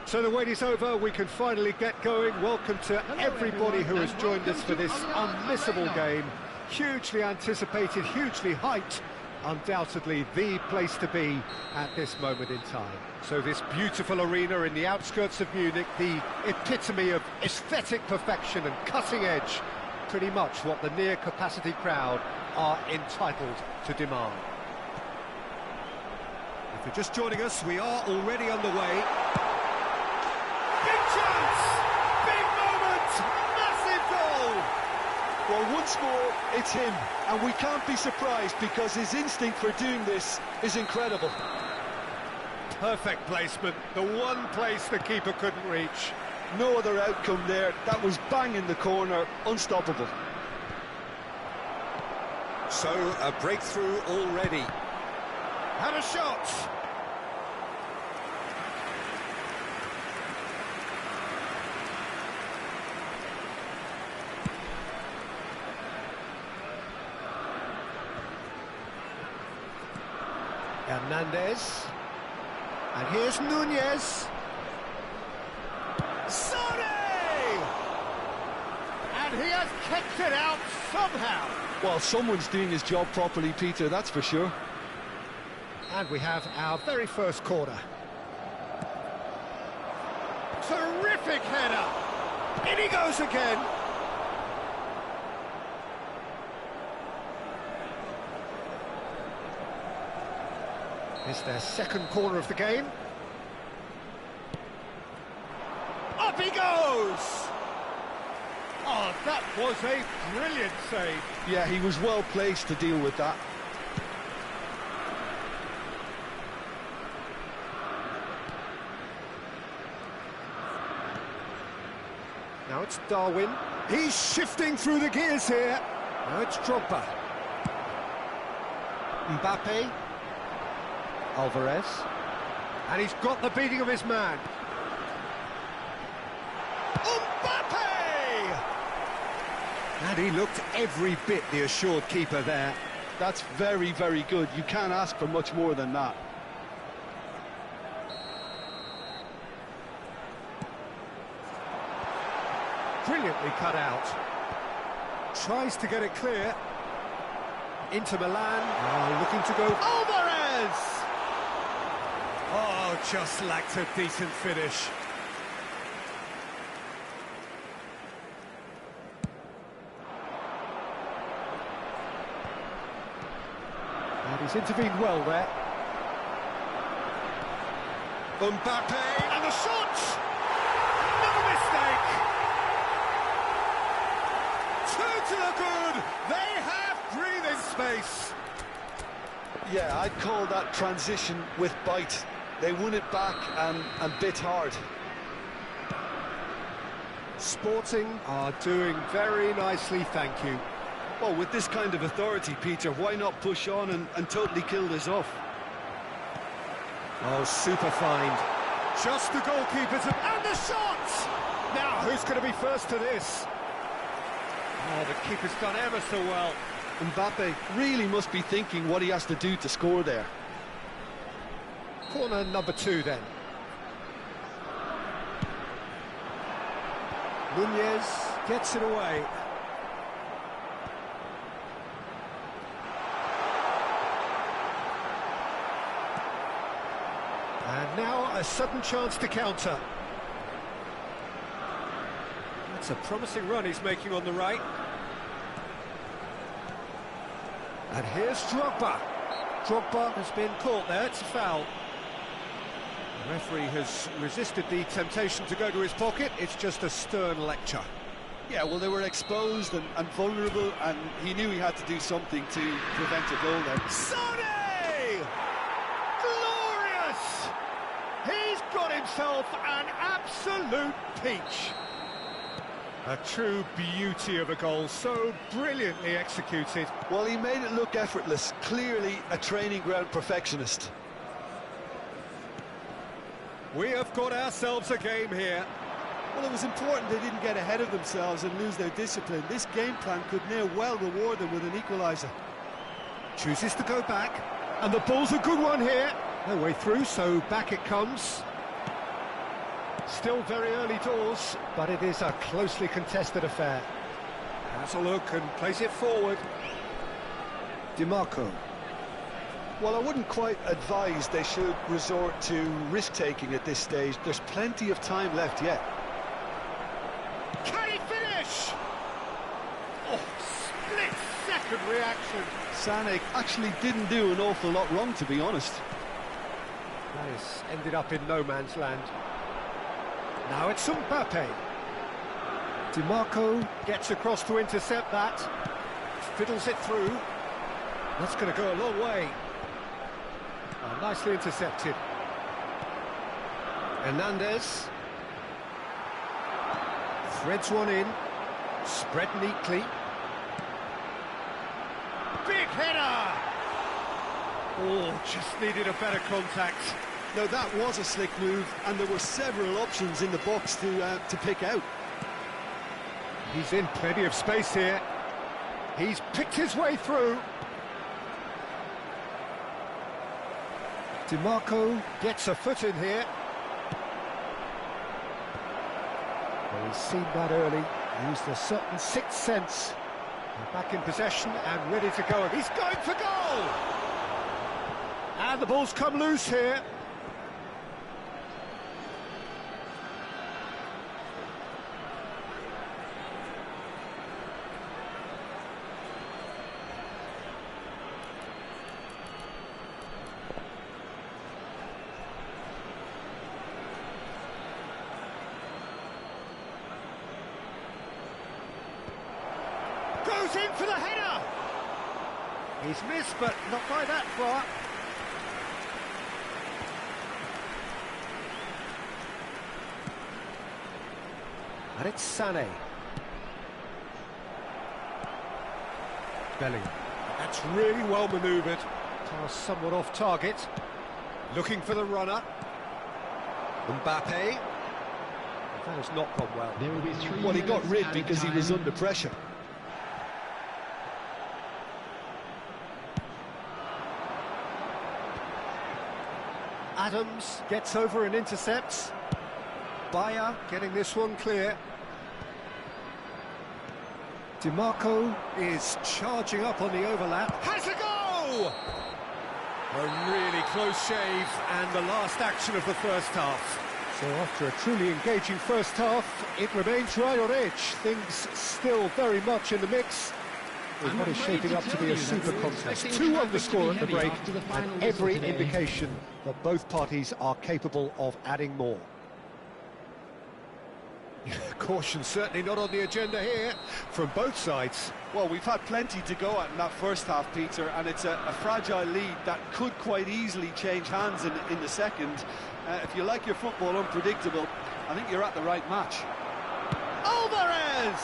So the wait is over, we can finally get going. Welcome to everybody who has joined us for this unmissable game. Hugely anticipated, hugely hyped. Undoubtedly the place to be at this moment in time. So this beautiful arena in the outskirts of Munich, the epitome of aesthetic perfection and cutting edge, pretty much what the near-capacity crowd are entitled to demand. If you're just joining us, we are already underway. Big chance! Big moment! Massive goal! Well, once more, it's him, and we can't be surprised because his instinct for doing this is incredible. Perfect placement, the one place the keeper couldn't reach. No other outcome there. That was bang in the corner, unstoppable. So, a breakthrough already. Had a shot! Hernandez, and here's Nunez. Sane! And he has kicked it out somehow. Well, someone's doing his job properly, Peter, that's for sure. And we have our very first corner. Terrific header! In he goes again! It's their second corner of the game. Up he goes! Oh, that was a brilliant save. Yeah, he was well placed to deal with that. Now it's Darwin. He's shifting through the gears here. Now it's Drogba. Mbappe. Alvarez, and he's got the beating of his man. Mbappe! And he looked every bit the assured keeper there. That's very, very good. You can't ask for much more than that. Brilliantly cut out. Tries to get it clear. Inter Milan, looking to go. Alvarez! Oh, just lacked a decent finish. And he's intervened well there. Mbappe, and the shot! No mistake! Two to the good! They have breathing space! Yeah, I'd call that transition with bite. They won it back and bit hard. Sporting are doing very nicely, thank you. Well, with this kind of authority, Peter, why not push on and totally kill this off? Oh, super find. Just the goalkeepers and the shot! Now, who's going to be first to this? Oh, the keeper's done ever so well. Mbappe really must be thinking what he has to do to score there. Corner number 2 then. Nunez gets it away. And now a sudden chance to counter. That's a promising run he's making on the right. And here's Drogba. Drogba has been caught there, it's a foul. The referee has resisted the temptation to go to his pocket, it's just a stern lecture. Yeah, well, they were exposed and vulnerable, and he knew he had to do something to prevent a goal there. Sane! Glorious! He's got himself an absolute peach. A true beauty of a goal, so brilliantly executed. Well, he made it look effortless, clearly a training ground perfectionist. We have got ourselves a game here. Well, it was important they didn't get ahead of themselves and lose their discipline. This game plan could now well reward them with an equaliser. Chooses to go back, and the ball's a good one here. No way through, so back it comes. Still very early doors, but it is a closely contested affair. Has a look and plays it forward. DiMarco. Well, I wouldn't quite advise they should resort to risk-taking at this stage. There's plenty of time left yet. Can he finish? Oh, split-second reaction. Sané actually didn't do an awful lot wrong, to be honest. That has ended up in no man's land. Now it's Mbappe. DiMarco gets across to intercept that. Fiddles it through. That's going to go a long way. Oh, nicely intercepted. Hernandez. Threads one in. Spread neatly. Big header! Oh, just needed a better contact. Now that was a slick move, and there were several options in the box to pick out. He's in plenty of space here. He's picked his way through. DiMarco gets a foot in here. Well, he's seen that early, used a certain sixth sense. They're back in possession and ready to go. He's going for goal! And the ball's come loose here. Goes in for the header! He's missed, but not by that far. And it's Sané. Bellingham. That's really well manoeuvred. Pass somewhat off target. Looking for the runner. Mbappe. That has not gone well. There will be 3 Well, he got minutes rid added because he time. was under pressure. Adams gets over and intercepts. Bayer getting this one clear. DiMarco is charging up on the overlap. Has a go! A really close shave and the last action of the first half. So after a truly engaging first half, it remains right on edge. Things still very much in the mix. With what is shaping up to be a super contest. 2-1 the score at the break, and every indication that both parties are capable of adding more. Caution certainly not on the agenda here from both sides. Well, we've had plenty to go at in that first half, Peter, and it's a fragile lead that could quite easily change hands in the second. If you like your football unpredictable, I think you're at the right match. Alvarez!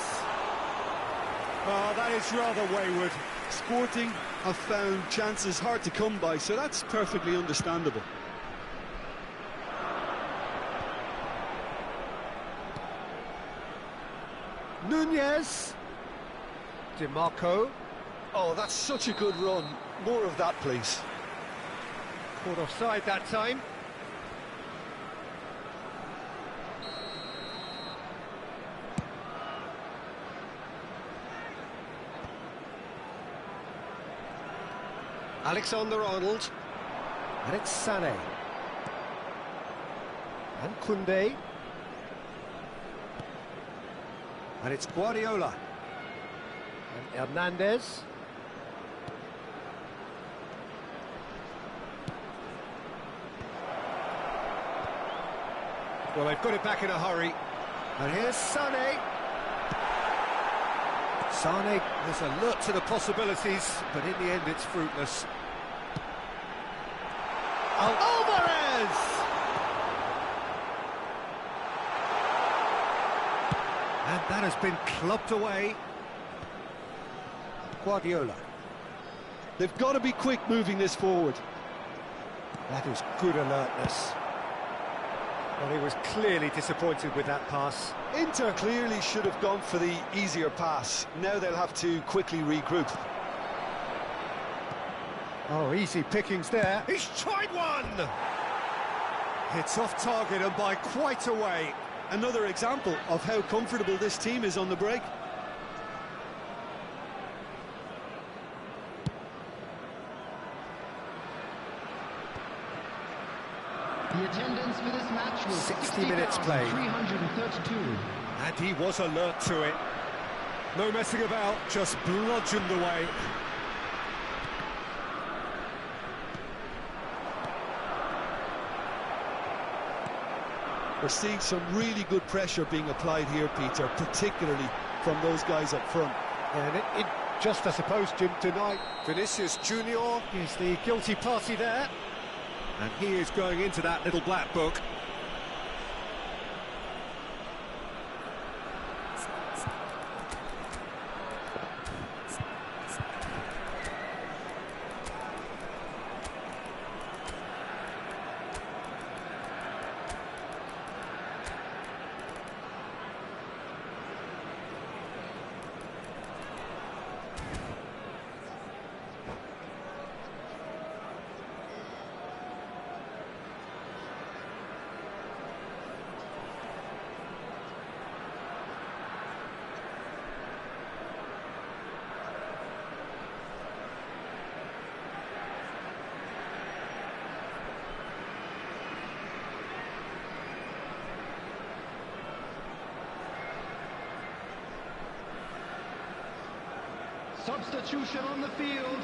Oh, that is rather wayward. Sporting have found chances hard to come by, so that's perfectly understandable. Nunez. DiMarco. Oh, that's such a good run. More of that, please. Caught offside that time. Alexander-Arnold. And it's Sané. And Koundé. And it's Guardiola. And Hernandez. Well, they've got it back in a hurry. And here's Sané. Sané is alert to the possibilities, but in the end it's fruitless. Alvarez! And that has been clubbed away. Guardiola. They've got to be quick moving this forward. That is good alertness. Well, he was clearly disappointed with that pass. Inter clearly should have gone for the easier pass. Now they'll have to quickly regroup. Oh, easy pickings there. He's tried one! It's off target and by quite a way. Another example of how comfortable this team is on the break. The attendance for this match was 60 minutes played. 332. And he was alert to it. No messing about, just bludgeoned away. We're seeing some really good pressure being applied here, Peter, particularly from those guys up front. And it just, I suppose, Jim, tonight, Vinicius Junior is the guilty party there. And he is going into that little black book. Substitution on the field.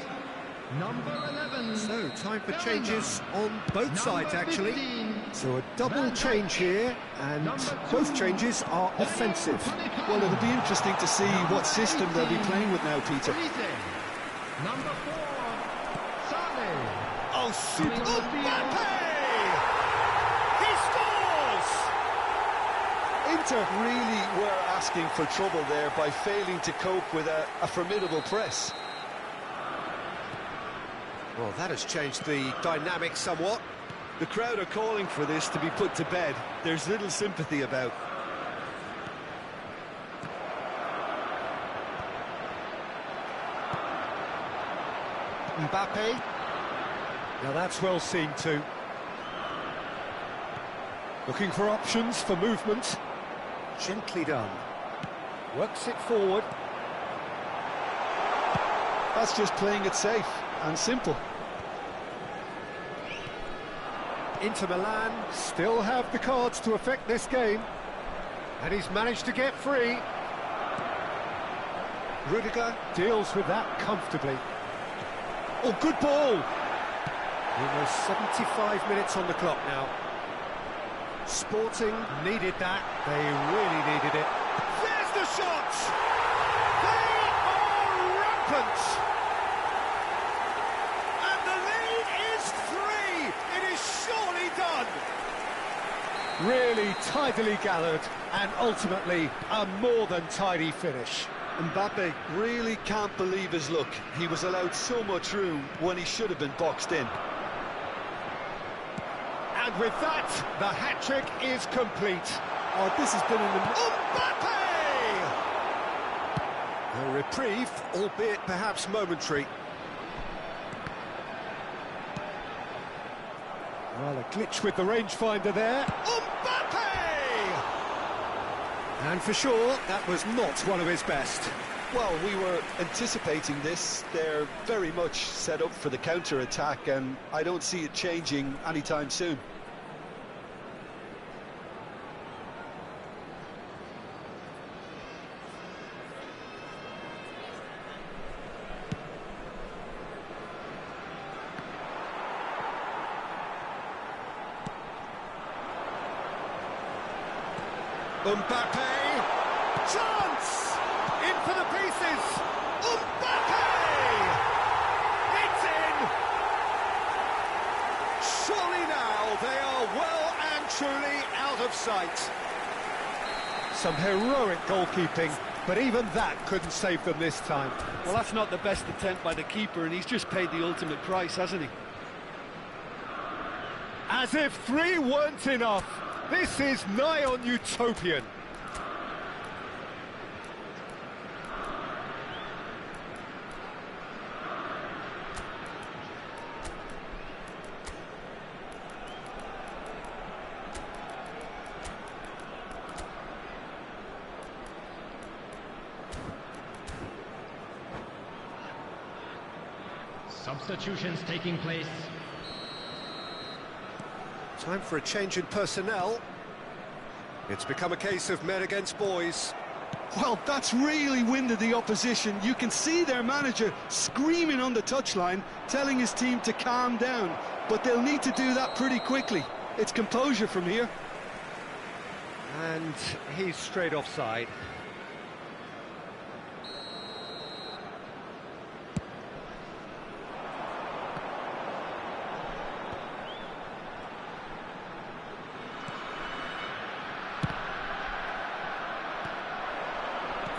Number 11. So, time for changes on both sides, actually. 15. So a double change here, and both changes are offensive. Well, it'll be interesting to see what system they'll be playing with now, Peter. Number 4. Sane. Oh, super! Coming on the field. Mbappe! He scores! Inter really were asking for trouble there by failing to cope with a formidable press. Well, that has changed the dynamic somewhat. The crowd are calling for this to be put to bed. There's little sympathy about. Mbappe. Now that's well seen too. Looking for options for movement. Gently done. Works it forward. That's just playing it safe and simple. Inter Milan still have the cards to affect this game. And he's managed to get free. Rudiger deals with that comfortably. Oh, good ball! Almost 75 minutes on the clock now. Sporting needed that. They really needed it. There's the shot! They are rampant! And the lead is 3! It is surely done! Really tidily gathered, and ultimately a more than tidy finish. Mbappe really can't believe his luck. He was allowed so much room when he should have been boxed in. And with that, the hat-trick is complete. Oh, this has been an... Mbappe! A reprieve, albeit perhaps momentary. Well, a glitch with the rangefinder there. Mbappe! And for sure, that was not one of his best. Well, we were anticipating this. They're very much set up for the counter-attack, and I don't see it changing anytime soon. Mbappe! Chance! In for the pieces! Mbappe! It's in! Surely now they are well and truly out of sight. Some heroic goalkeeping, but even that couldn't save them this time. Well, that's not the best attempt by the keeper, and he's just paid the ultimate price, hasn't he? As if 3 weren't enough. This is nigh on utopian. Substitutions taking place. Time for a change in personnel. It's become a case of men against boys. Well, that's really winded the opposition. You can see their manager screaming on the touchline, telling his team to calm down. But they'll need to do that pretty quickly. It's composure from here. And he's straight offside.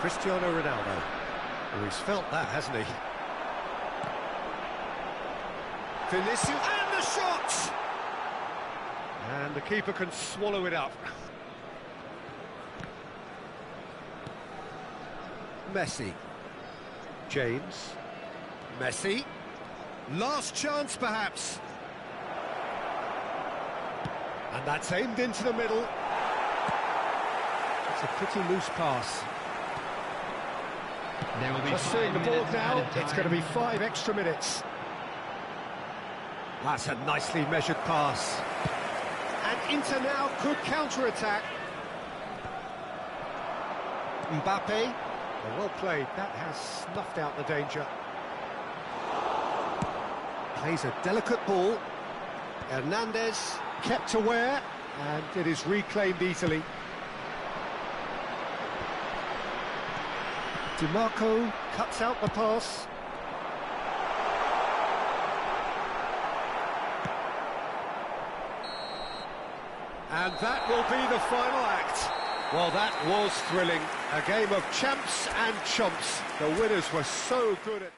Cristiano Ronaldo. Oh, he's felt that, hasn't he? Vinicius, and the shot! And the keeper can swallow it up. Messi. James. Messi. Last chance, perhaps. And that's aimed into the middle. It's a pretty loose pass. There will be Just seeing the board now, it's going to be 5 extra minutes. That's a nicely measured pass. And Inter now could counter-attack. Mbappe. Well played, that has snuffed out the danger. Plays a delicate ball. Hernandez kept aware, and it is reclaimed easily. DiMarco cuts out the pass. And that will be the final act. Well, that was thrilling. A game of champs and chumps. The winners were so good at...